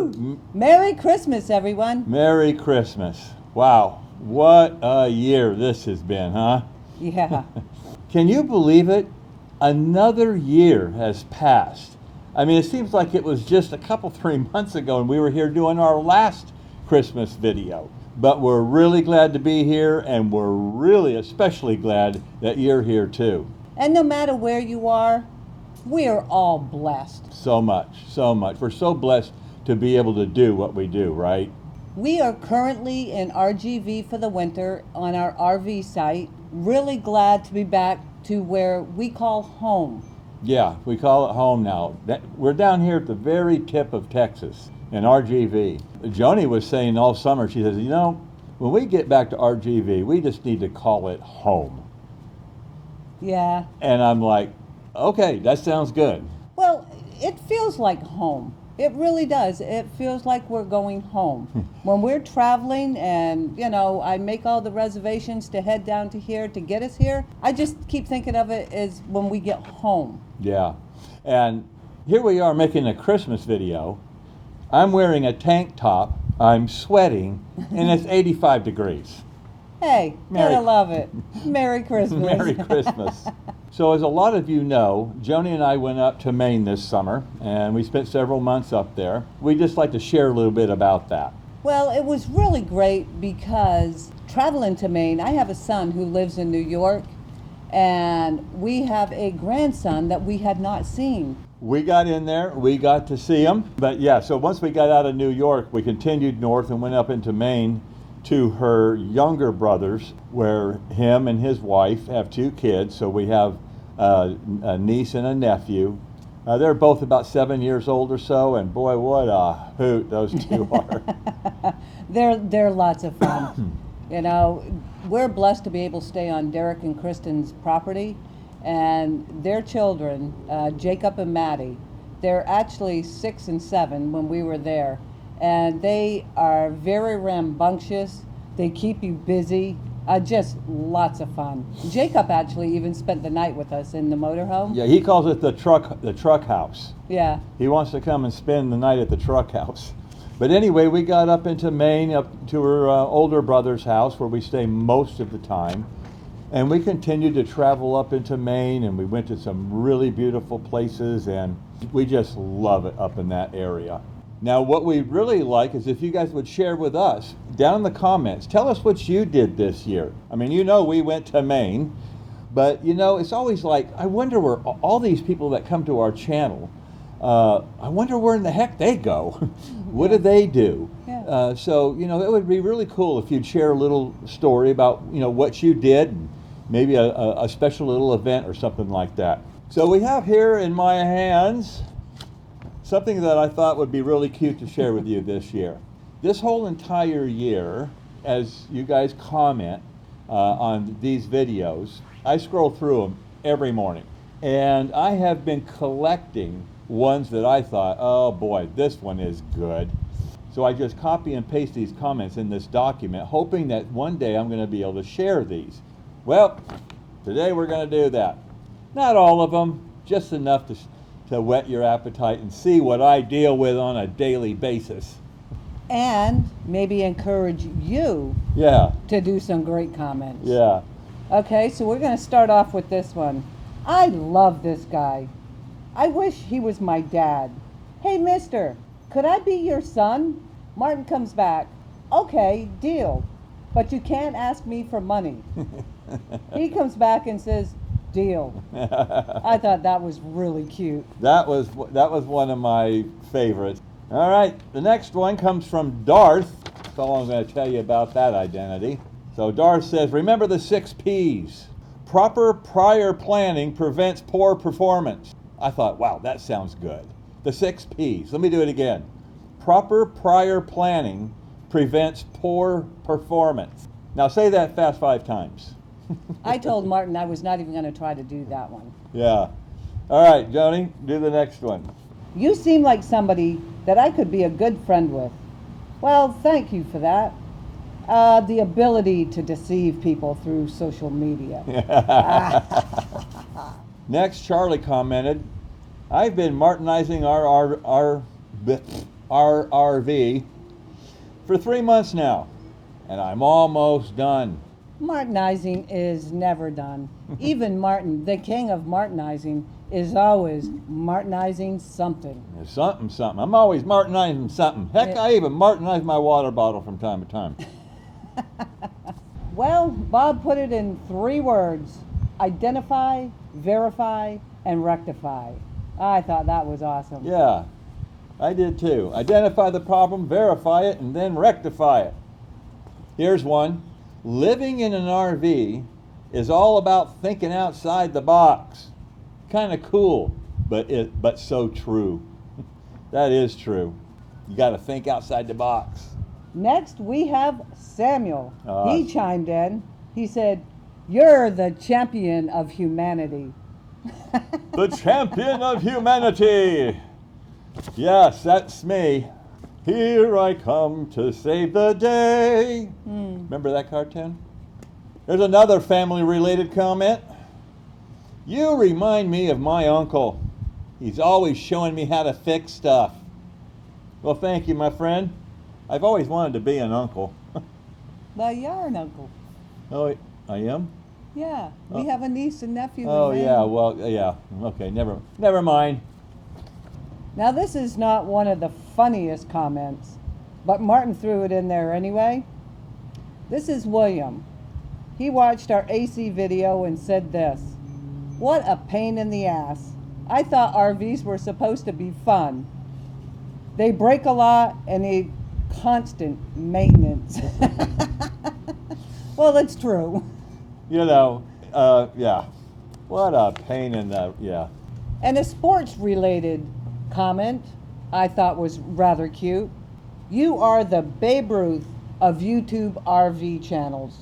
Woo! Merry Christmas, everyone. Merry Christmas. Wow, what a year this has been, huh? Yeah. Can you believe it? Another year has passed. I mean, it seems like it was just a couple, 3 months ago and we were here doing our last Christmas video. But we're really glad to be here, and we're really especially glad that you're here too. And no matter where you are, we are all blessed. So much, so much. We're so blessed to be able to do what we do, right? We are currently in RGV for the winter on our RV site. Really glad to be back to where we call home. Yeah, we call it home now. We're down here at the very tip of Texas in RGV. Joanie was saying all summer, she says, you know, when we get back to RGV, we just need to call it home. Yeah. And I'm like, okay, that sounds good. Well, it feels like home. It really does. It feels like we're going home. When we're traveling and, you know, I make all the reservations to head down to here to get us here, I just keep thinking of it as when we get home. Yeah. And here we are making a Christmas video. I'm wearing a tank top, I'm sweating, and it's 85 degrees. Hey, gotta love it. Merry Christmas. Merry Christmas. So as a lot of you know, Joanie and I went up to Maine this summer, and we spent several months up there. We'd just like to share a little bit about that. Well, it was really great because traveling to Maine, I have a son who lives in New York, and we have a grandson that we had not seen. We got in there, we got to see him. But yeah, so once we got out of New York, we continued north and went up into Maine to her younger brother's, where him and his wife have 2 kids. So we have a niece and a nephew. They're both about 7 years old or so, and boy, what a hoot those 2 are. They're lots of fun. You know, we're blessed to be able to stay on Derek and Kristen's property, and their children, Jacob and Maddie, they're actually 6 and 7 when we were there, and they are very rambunctious. They keep you busy. Just lots of fun. Jacob actually even spent the night with us in the motorhome. Yeah, he calls it the truck house. Yeah. He wants to come and spend the night at the truck house. But anyway, we got up into Maine, up to her older brother's house where we stay most of the time. And we continued to travel up into Maine, and we went to some really beautiful places, and we just love it up in that area. Now, what we really like is if you guys would share with us down in the comments. Tell us what you did this year. I mean, you know, we went to Maine, but you know, it's always like, I wonder where all these people that come to our channel, I wonder where in the heck they go. What do they do? Yeah. So, you know, it would be really cool if you'd share a little story about, you know, what you did, maybe a special little event or something like that. So we have here in my hands something that I thought would be really cute to share with you this year. This whole entire year, as you guys comment on these videos, I scroll through them every morning. And I have been collecting ones that I thought, oh boy, this one is good. So I just copy and paste these comments in this document, hoping that one day I'm going to be able to share these. Well, today we're going to do that. Not all of them, just enough to whet your appetite and see what I deal with on a daily basis. And maybe encourage you to do some great comments. Yeah. Okay, so we're going to start off with this one. I love this guy. I wish he was my dad. Hey, mister, could I be your son? Martin comes back. Okay, deal. But you can't ask me for money. He comes back and says, deal. I thought that was really cute. That was one of my favorites. All right, the next one comes from Darth. That's all I'm going to tell you about that identity. So Darth says, remember the 6 P's. Proper prior planning prevents poor performance. I thought, wow, that sounds good. The 6 P's. Let me do it again. Proper prior planning prevents poor performance. Now say that fast 5 times. I told Martin I was not even going to try to do that one. Yeah. All right, Joanie, do the next one. You seem like somebody that I could be a good friend with. Well, thank you for that. The ability to deceive people through social media. Next, Charlie commented, I've been Martinizing out.rv for 3 months now, and I'm almost done. Martinizing is never done. Even Martin, the king of Martinizing, is always Martinizing something. There's something. I'm always Martinizing something. Heck, I even Martinize my water bottle from time to time. Well, Bob put it in 3 words: identify, verify, and rectify. I thought that was awesome. Yeah, I did too. Identify the problem, verify it, and then rectify it. Here's one. Living in an RV is all about thinking outside the box. Kind of cool, but so true. That is true. You got to think outside the box. Next, we have Samuel. He chimed in. He said, "You're the champion of humanity." The champion of humanity. Yes, that's me. Here I come to save the day. Remember that cartoon? There's another family-related comment. You remind me of my uncle. He's always showing me how to fix stuff. Well, thank you, my friend. I've always wanted to be an uncle. Well, you're an uncle. Oh, I am? Yeah, we have a niece and nephew. Oh, in Maine. yeah, well, yeah. Okay, never mind. Now, this is not one of the funniest comments, but Martin threw it in there anyway. This is William. He watched our AC video and said this: "What a pain in the ass. I thought RVs were supposed to be fun. They break a lot and need constant maintenance." Well, it's true. You know, yeah. What a pain in the, yeah. And a sports-related comment I thought was rather cute. "You are the Babe Ruth of YouTube RV channels."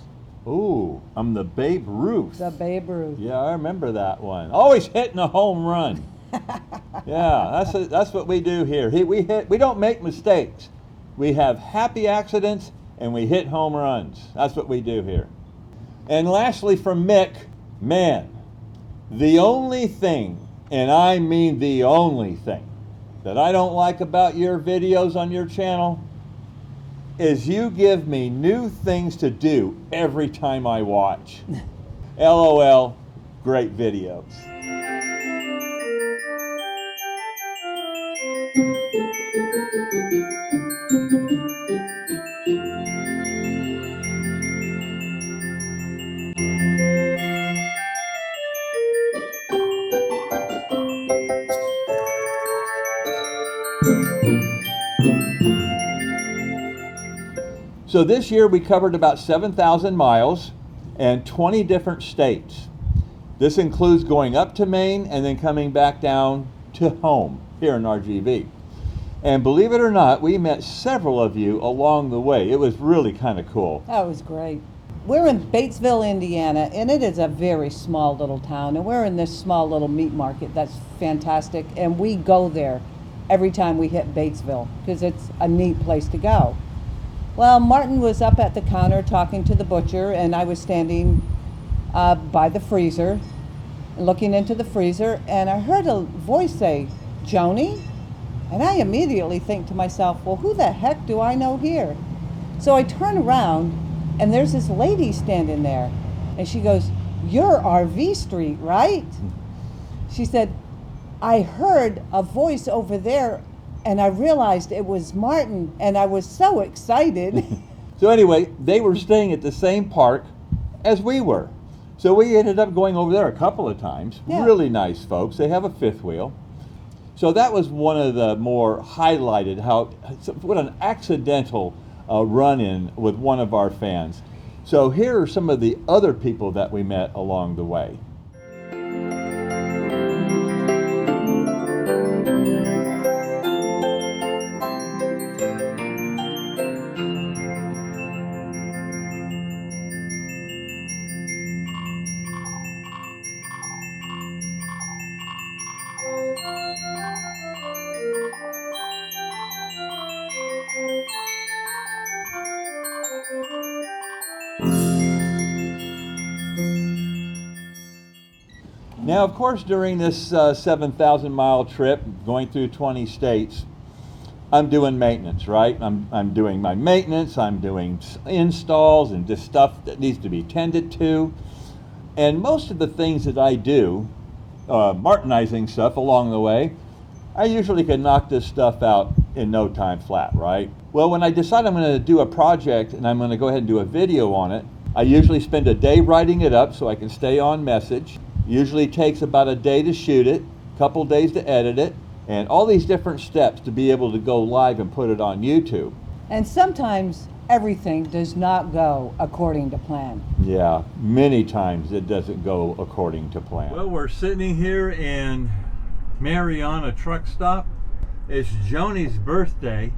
Ooh, I'm the Babe Ruth. The Babe Ruth. Yeah, I remember that one. Always hitting a home run. Yeah, that's what we do here. We don't make mistakes. We have happy accidents and we hit home runs. That's what we do here. And lastly from Mick, man, the only thing, and I mean the only thing, that I don't like about your videos on your channel is you give me new things to do every time I watch. LOL, great videos. So this year we covered about 7,000 miles and 20 different states. This includes going up to Maine and then coming back down to home here in RGV. And believe it or not, we met several of you along the way. It was really kind of cool. That was great. We're in Batesville, Indiana, and it is a very small little town. And we're in this small little meat market that's fantastic. And we go there every time we hit Batesville because it's a neat place to go. Well, Martin was up at the counter talking to the butcher, and I was standing by the freezer, looking into the freezer, and I heard a voice say, "Joanie?" And I immediately think to myself, well, who the heck do I know here? So I turn around, and there's this lady standing there, and she goes, "You're RVstreet, right?" She said, "I heard a voice over there, and I realized it was Martin, and I was so excited." So anyway, they were staying at the same park as we were. So we ended up going over there a couple of times. Yeah. Really nice folks. They have a fifth wheel. So that was one of the more highlighted, what an accidental run-in with one of our fans. So here are some of the other people that we met along the way. Now, of course, during this 7,000 mile trip, going through 20 states, I'm doing maintenance, right? I'm doing my maintenance, I'm doing installs and just stuff that needs to be tended to. And most of the things that I do, Martinizing stuff along the way, I usually can knock this stuff out in no time flat, right? Well, when I decide I'm going to do a project and I'm going to go ahead and do a video on it, I usually spend a day writing it up so I can stay on message. Usually takes about a day to shoot it, a couple days to edit it, and all these different steps to be able to go live and put it on YouTube. And sometimes everything does not go according to plan. Yeah, many times it doesn't go according to plan. Well, we're sitting here in Mariana truck stop. It's Joanie's birthday.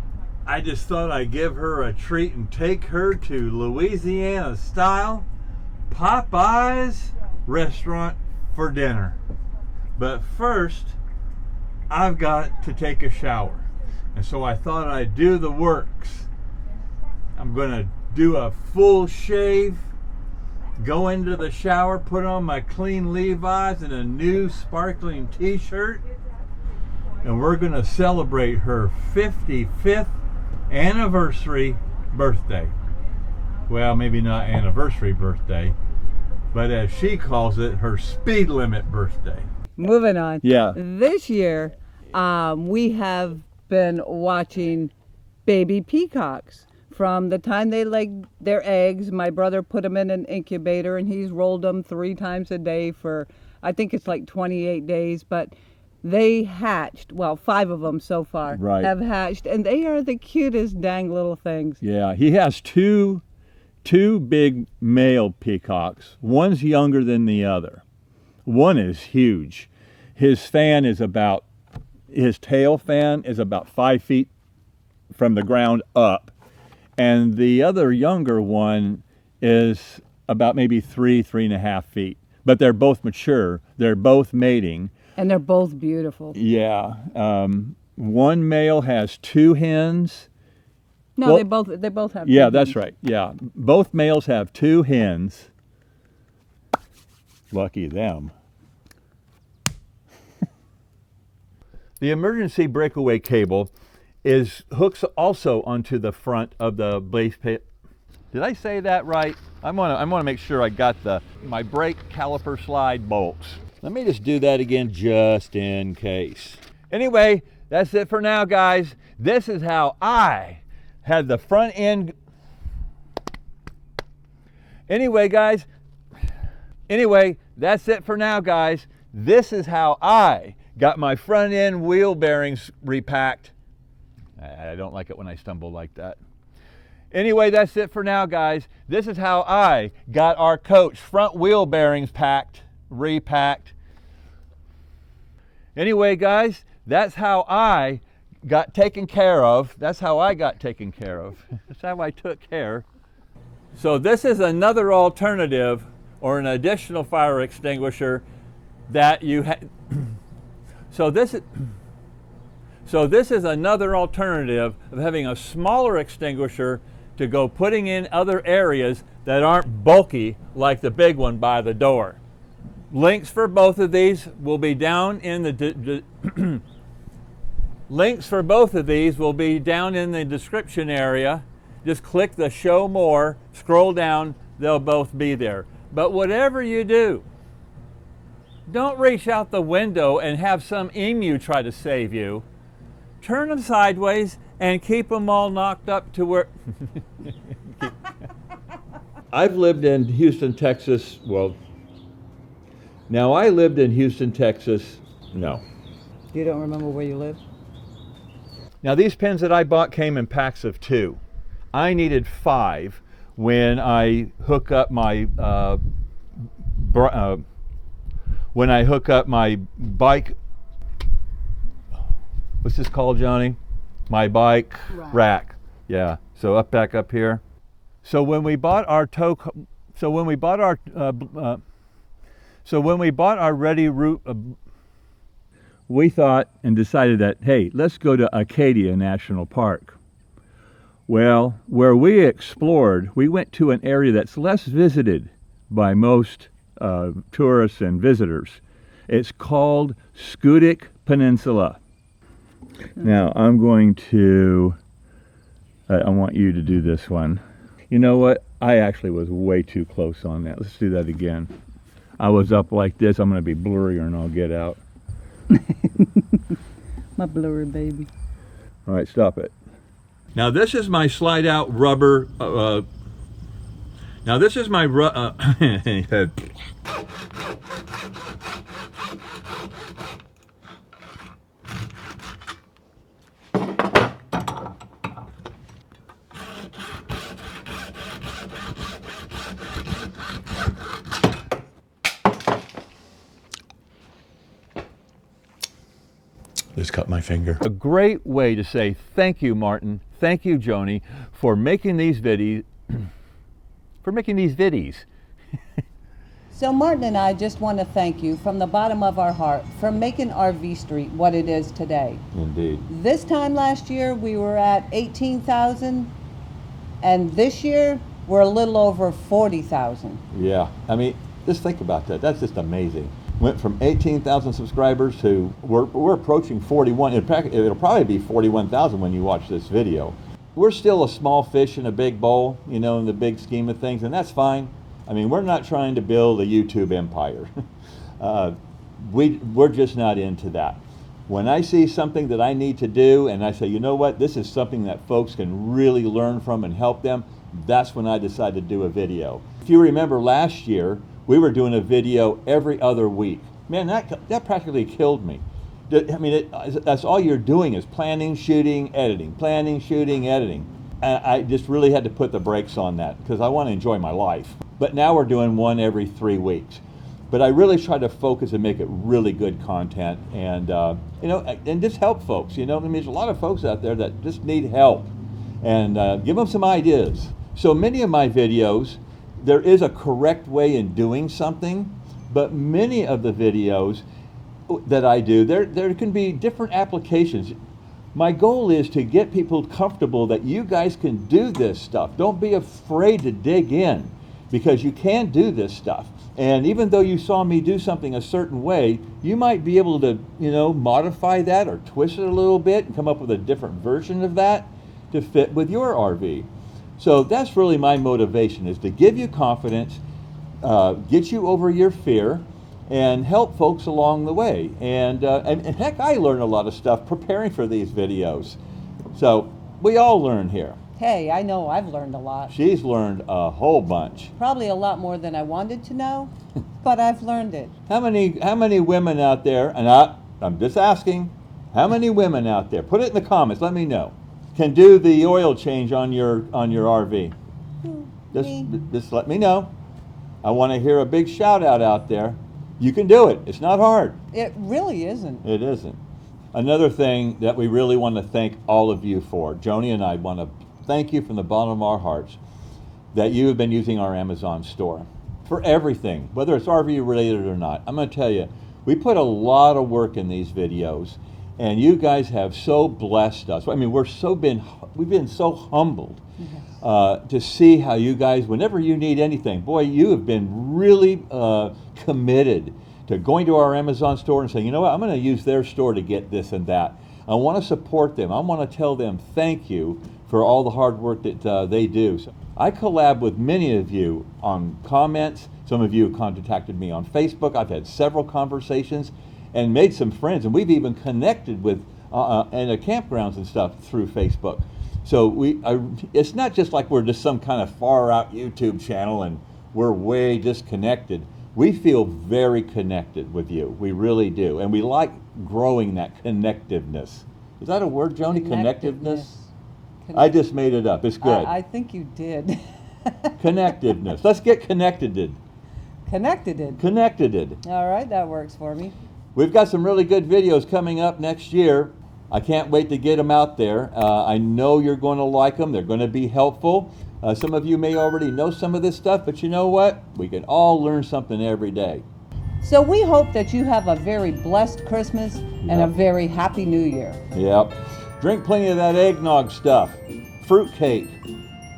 I just thought I'd give her a treat and take her to Louisiana style Popeyes restaurant for dinner. But first, I've got to take a shower. And so I thought I'd do the works. I'm gonna do a full shave, go into the shower, put on my clean Levi's and a new sparkling t-shirt, and we're gonna celebrate her 55th anniversary birthday. Well, maybe not anniversary birthday, but as she calls it, her speed limit birthday. Moving on. Yeah. This year, we have been watching baby peacocks. From the time they laid their eggs, my brother put them in an incubator and he's rolled them 3 times a day for, I think it's like 28 days, but they hatched, well, 5 of them so far have hatched, and they are the cutest dang little things. Yeah, he has two big male peacocks. One's younger than the other. One is huge. His tail fan is about 5 feet from the ground up. And the other younger one is about maybe 3.5 feet. But they're both mature. They're both mating. And they're both beautiful. Yeah. One male has 2 hens. No, well, they both have 2 Yeah, hens. that's right. Yeah. Both males have 2 hens. Lucky them. The emergency breakaway cable hooks also onto the front of the base plate. Did I say that right? I want to make sure I got my brake caliper slide bolts. Let me just do that again just in case. Anyway, that's it for now, guys. This is how I had the front end. Anyway, that's it for now, guys. This is how I got my front end wheel bearings repacked. I don't like it when I stumble like that. Anyway, that's it for now, guys. This is how I got our coach front wheel bearings repacked. Anyway, guys, that's how I got taken care of. That's how I got taken care of. That's how I took care. So this is another alternative or an additional fire extinguisher that you have. So this is another alternative of having a smaller extinguisher to go putting in other areas that aren't bulky like the big one by the door. Links for both of these will be down in the description area. Just click the show more, scroll down, they'll both be there. But whatever you do, don't reach out the window and have some emu try to save you. Turn them sideways and keep them all knocked up to where... I've lived in Houston, Texas. Well, now I lived in Houston, Texas. No. You don't remember where you live? Now these pins that I bought came in packs of 2. I needed 5 when I hook up my bike. What's this called, Johnny? My bike rack. Yeah. So back up here. So when we bought our ready route, we thought and decided that, hey, let's go to Acadia National Park. Well, where we explored, we went to an area that's less visited by most tourists and visitors. It's called Schoodic Peninsula. Now I'm going to, I want you to do this one. You know what? I actually was way too close on that. Let's do that again. I was up like this. I'm going to be blurrier and I'll get out. My blurry baby. All right, stop it. Now this is my slide out rubber. Now this is my Just cut my finger. A great way to say thank you, Martin. Thank you, Joanie, for making these viddies. So Martin and I just want to thank you from the bottom of our heart for making RVstreet what it is today. Indeed. This time last year we were at 18,000, and this year we're a little over 40,000. Yeah, I mean, just think about that. That's just amazing. Went from 18,000 subscribers to we're approaching 41. It'll probably be 41,000 when you watch this video. We're still a small fish in a big bowl, you know, in the big scheme of things, and that's fine. I mean, we're not trying to build a YouTube empire. We're just not into that. When I see something that I need to do and I say, you know what, this is something that folks can really learn from and help them, that's when I decide to do a video. If you remember last year, we were doing a video every other week. Man, that practically killed me. I mean, that's all you're doing is planning, shooting, editing, planning, shooting, editing. And I just really had to put the brakes on that because I want to enjoy my life. But now we're doing one every 3 weeks. But I really try to focus and make it really good content and, you know, and just help folks. You know, I mean, there's a lot of folks out there that just need help and give them some ideas. So many of my videos, there is a correct way in doing something, but many of the videos that I do, there can be different applications. My goal is to get people comfortable that you guys can do this stuff. Don't be afraid to dig in because you can do this stuff. And even though you saw me do something a certain way, you might be able to, you know, modify that or twist it a little bit and come up with a different version of that to fit with your RV. So that's really my motivation, is to give you confidence, get you over your fear, and help folks along the way. And heck, I learned a lot of stuff preparing for these videos. So we all learn here. Hey, I know I've learned a lot. She's learned a whole bunch. Probably a lot more than I wanted to know, but I've learned it. How many women out there, and I'm just asking, how many women out there, put it in the comments, let me know, can do the oil change on your RV? Just let me know. I want to hear a big shout out there. You can do it. It's not hard. It really isn't. It isn't. Another thing that we really want to thank all of you for, Joanie and I want to thank you from the bottom of our hearts that you have been using our Amazon store for everything, whether it's RV related or not. I'm going to tell you, we put a lot of work in these videos, and you guys have so blessed us. I mean, we've been so humbled to see how you guys, whenever you need anything, boy, you have been really committed to going to our Amazon store and saying, you know what, I'm going to use their store to get this and that. I want to support them. I want to tell them thank you for all the hard work that they do. So I collab with many of you on comments. Some of you have contacted me on Facebook. I've had several conversations and made some friends, and we've even connected with in the campgrounds and stuff through Facebook. So it's not just like we're just some kind of far out YouTube channel and we're way disconnected. We feel very connected with you. We really do. And we like growing that connectiveness. Is that a word, Joanie? Connectiveness? I just made it up. It's good. I think you did. Connectiveness. Let's get connected. Connected. All right, that works for me. We've got some really good videos coming up next year. I can't wait to get them out there. I know you're going to like them. They're going to be helpful. Some of you may already know some of this stuff, but you know what? We can all learn something every day. So we hope that you have a very blessed Christmas and a very happy New Year. Yep. Drink plenty of that eggnog stuff. Fruitcake.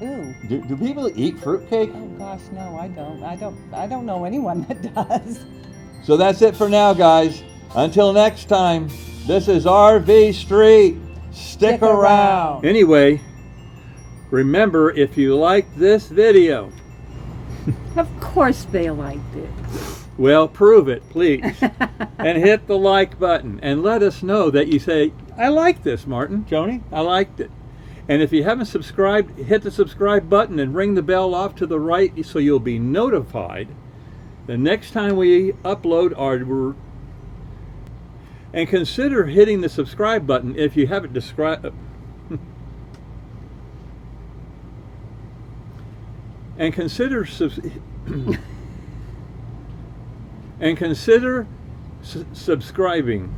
Ooh. Do people eat fruitcake? Oh gosh, no, I don't. I don't know anyone that does. So that's it for now, guys. Until next time, This is RV Street. Stick around. Anyway, remember, if you like this video, Of course they liked it. well, prove it, please. And hit the like button and let us know that you say, I like this, Martin, Joanie, I liked it. And if you haven't subscribed, hit the subscribe button and ring the bell off to the right so you'll be notified the next time we upload our... And consider hitting the subscribe button if you haven't and consider subscribing.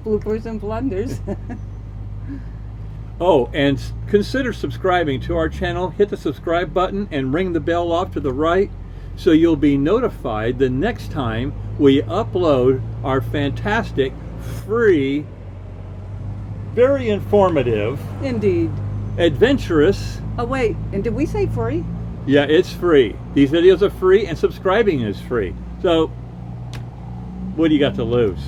Bloopers and blunders. Oh, and consider subscribing to our channel. Hit the subscribe button and ring the bell off to the right so you'll be notified the next time we upload our fantastic, free, very informative, Indeed. adventurous... Oh wait, and did we say free? Yeah, it's free. These videos are free and subscribing is free. So, what do you got to lose?